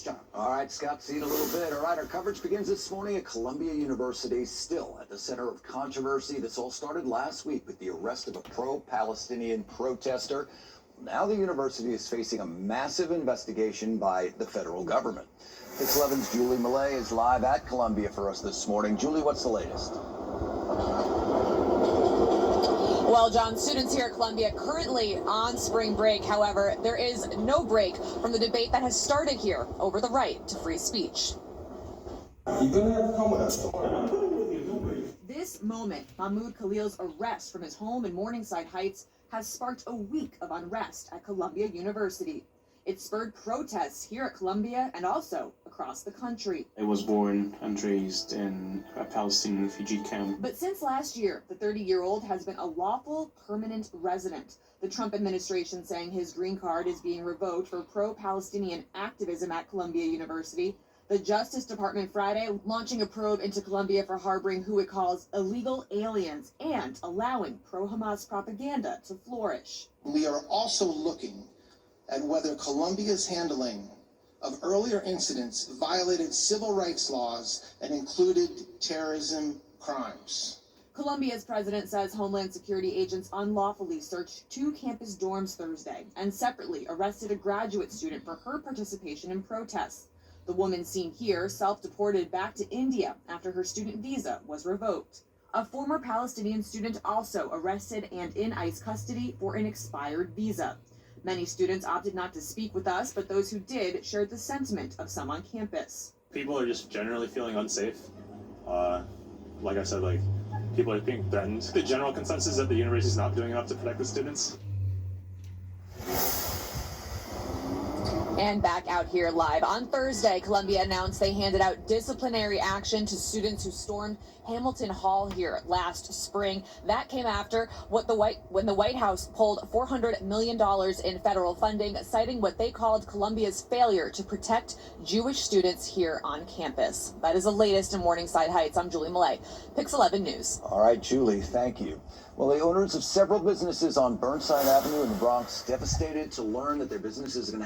John. All right, Scott, see you in a little bit. All right, our coverage begins this morning at Columbia University, still at the center of controversy. This all started last week with the arrest of a pro-Palestinian protester. Now the university is facing a massive investigation by the federal government. 611's Julie Millet is live at Columbia for us this morning. Julie, what's the latest? Well, John, students here at Columbia currently on spring break. However, there is no break from the debate that has started here over the right to free speech. You're gonna have to come with us. This moment, Mahmoud Khalil's arrest from his home in Morningside Heights, has sparked a week of unrest at Columbia University. It spurred protests here at Columbia and also across the country. I was born and raised in a Palestinian refugee camp. But since last year, the 30-year-old has been a lawful permanent resident. The Trump administration saying his green card is being revoked for pro-Palestinian activism at Columbia University. The Justice Department Friday launching a probe into Columbia for harboring who it calls illegal aliens and allowing pro-Hamas propaganda to flourish. We are also looking at whether Columbia's handling of earlier incidents violated civil rights laws and included terrorism crimes. Columbia's president says Homeland Security agents unlawfully searched 2 campus dorms Thursday and separately arrested a graduate student for her participation in protests. The woman seen here self-deported back to India after her student visa was revoked. A former Palestinian student also arrested and in ICE custody for an expired visa. Many students opted not to speak with us, but those who did shared the sentiment of some on campus. People are just generally feeling unsafe. Like I said, people are being threatened. The general consensus is that the university is not doing enough to protect the students. And back out here live. On Thursday, Columbia announced they handed out disciplinary action to students who stormed Hamilton Hall here last spring. That came after when the White House pulled $400 million in federal funding, citing what they called Columbia's failure to protect Jewish students here on campus. That is the latest in Morningside Heights. I'm Julie Millet, Pix 11 News. All right, Julie, thank you. Well, the owners of several businesses on Burnside Avenue in the Bronx devastated to learn that their businesses are going to have